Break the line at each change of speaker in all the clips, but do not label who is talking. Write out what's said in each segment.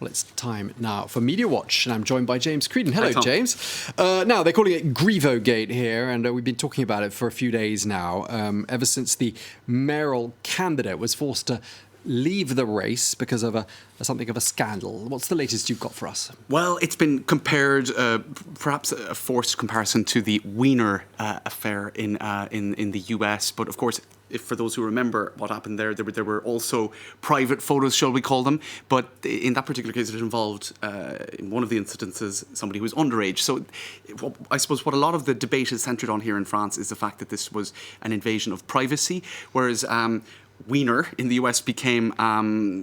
Well, it's time now for Media Watch, and I'm joined by James Creedon. Hello,
Hi,
James. Now, they're calling it Griveaux Gate here, and we've been talking about it for a few days now, ever since the mayoral candidate was forced to leave the race because of something of a scandal. What's the latest you've got for us?
Well, it's been compared, perhaps a forced comparison, to the Wiener affair in the US. But of course, if for those who remember what happened there were also private photos, shall we call them. But in that particular case, it involved, in one of the incidences, somebody who was underage. So I suppose what a lot of the debate is centred on here in France is the fact that this was an invasion of privacy, whereas Wiener in the US became,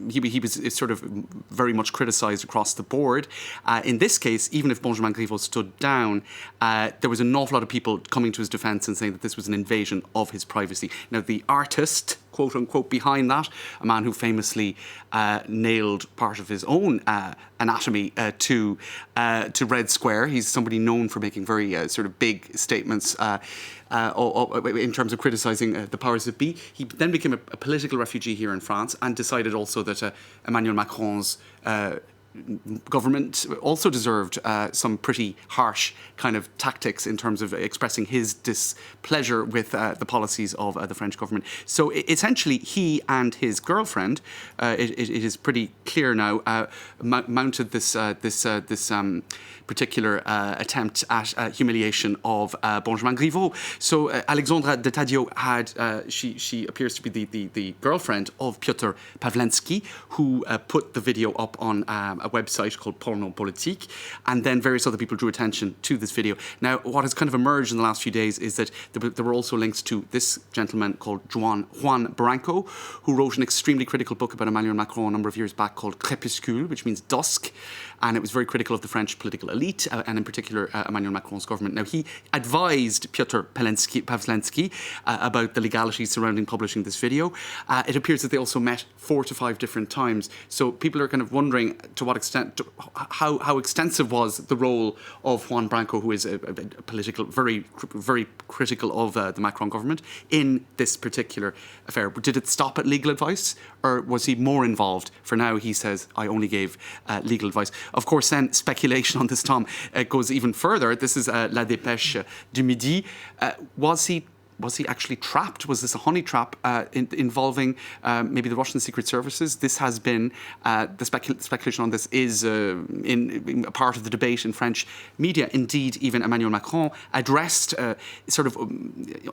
he was sort of very much criticised across the board. In this case, even if Benjamin Griveaux stood down, there was an awful lot of people coming to his defence and saying that this was an invasion of his privacy. Now, the artist, quote unquote, behind that, a man who famously nailed part of his own anatomy to Red Square. He's somebody known for making very sort of big statements in terms of criticising the powers that be. He then became a political refugee here in France and decided also that Emmanuel Macron's government also deserved some pretty harsh kind of tactics in terms of expressing his displeasure with the policies of the French government. So essentially, he and his girlfriend, it is pretty clear now, mounted this particular attempt at humiliation of Benjamin Griveaux. So Alexandra de Tadio she appears to be the girlfriend of Piotr Pawlenski, who put the video up on a website called Porno Politique, and then various other people drew attention to this video. Now, what has kind of emerged in the last few days is that there were also links to this gentleman called Juan Branco, who wrote an extremely critical book about Emmanuel Macron a number of years back called Crépuscule, which means dusk, and it was very critical of the French political elite, and in particular Emmanuel Macron's government. Now, he advised Piotr Pawlenski about the legalities surrounding publishing this video. It appears that they also met 4 to 5 different times. So people are kind of wondering to what extent, how extensive was the role of Juan Branco, who is a political, very, very critical of the Macron government, in this particular affair. Did it stop at legal advice, or was he more involved? For now, he says, I only gave legal advice. Of course, then speculation on this, Tom, goes even further. This is La Dépêche du Midi. Was he actually trapped? Was this a honey trap involving maybe the Russian secret services? This has been, the speculation on this is in a part of the debate in French media. Indeed, even Emmanuel Macron addressed sort of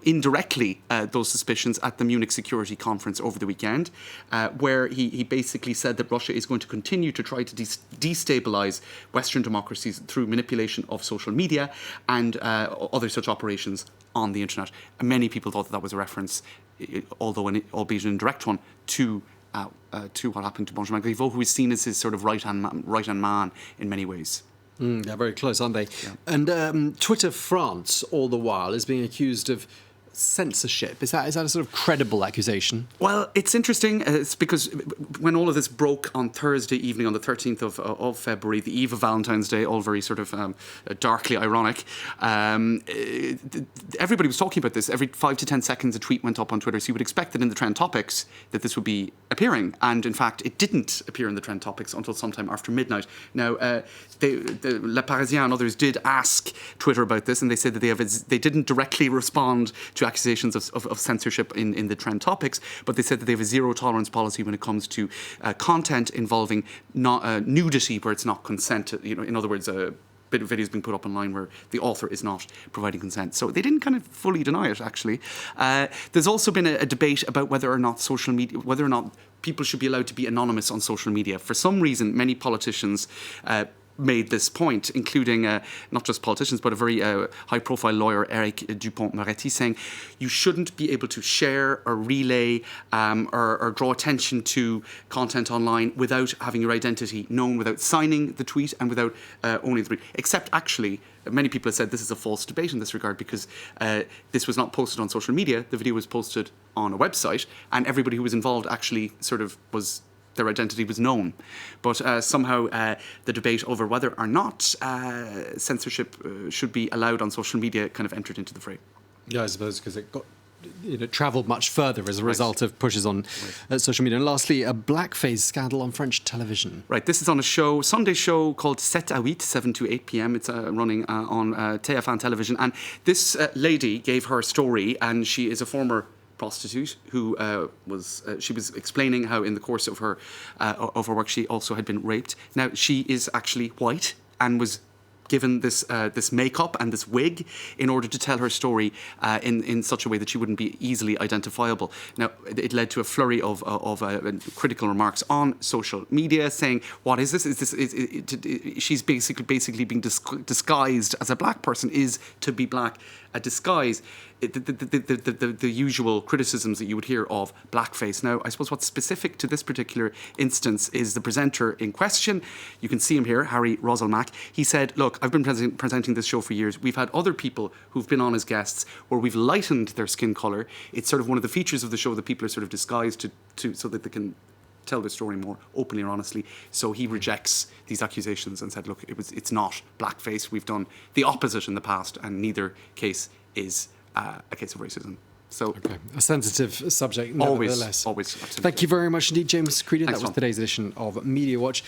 indirectly those suspicions at the Munich Security Conference over the weekend, where he basically said that Russia is going to continue to try to destabilize Western democracies through manipulation of social media and other such operations on the internet. And many people thought that was a reference, albeit an indirect one, to what happened to Benjamin Griveaux, who is seen as his sort of right-hand man in many ways.
They're very close, aren't they?
Yeah.
And Twitter France, all the while, is being accused of censorship. Is that a sort of credible accusation?
Well, it's interesting. It's because when all of this broke on Thursday evening, on the 13th of February, the eve of Valentine's Day, all very sort of darkly ironic, everybody was talking about this. Every 5 to 10 seconds, a tweet went up on Twitter. So you would expect that in the trend topics that this would be appearing. And in fact, it didn't appear in the trend topics until sometime after midnight. Now, Le Parisien and others did ask Twitter about this, and they said that they didn't directly respond to accusations of censorship in the trend topics, but they said that they have a zero tolerance policy when it comes to content involving nudity where it's not consent. In other words, a bit of videos being put up online where the author is not providing consent. So they didn't kind of fully deny it, actually. There's also been a debate about whether or not people should be allowed to be anonymous on social media. For some reason, many politicians made this point, including not just politicians, but a very high-profile lawyer, Eric Dupont-Moretti, saying you shouldn't be able to share or relay or draw attention to content online without having your identity known, without signing the tweet and without owning the tweet. Except, actually, many people have said this is a false debate in this regard because this was not posted on social media. The video was posted on a website, and everybody who was involved actually sort of their identity was known. But somehow the debate over whether or not censorship should be allowed on social media kind of entered into the fray.
Yeah, I suppose because travelled much further as a result of pushes on social media. And lastly, a blackface scandal on French television.
Right, this is on a Sunday show called 7 à 8, 7 to 8 p.m. It's running on TF1 television. And this lady gave her story, and she is a former prostitute who she was explaining how in the course of her work she also had been raped. Now, she is actually white and was given this makeup and this wig in order to tell her story in such a way that she wouldn't be easily identifiable. Now, it led to a flurry of critical remarks on social media saying, "What is this? She's basically being disguised as a black person. Is to be black a disguise?" The usual criticisms that you would hear of blackface. Now, I suppose what's specific to this particular instance is the presenter in question. You can see him here, Harry Roselmack. He said, "Look, I've been presenting this show for years. We've had other people who've been on as guests where we've lightened their skin colour. It's sort of one of the features of the show that people are sort of disguised to so that they can tell their story more openly or honestly." So he rejects these accusations and said, "Look, it's not blackface. We've done the opposite in the past, and neither case is a case of racism." So,
okay. A sensitive subject, nevertheless.
Always. Absolutely.
Thank you very much indeed, James Creedon.
Thanks,
That was
Tom.
today's edition of Media Watch.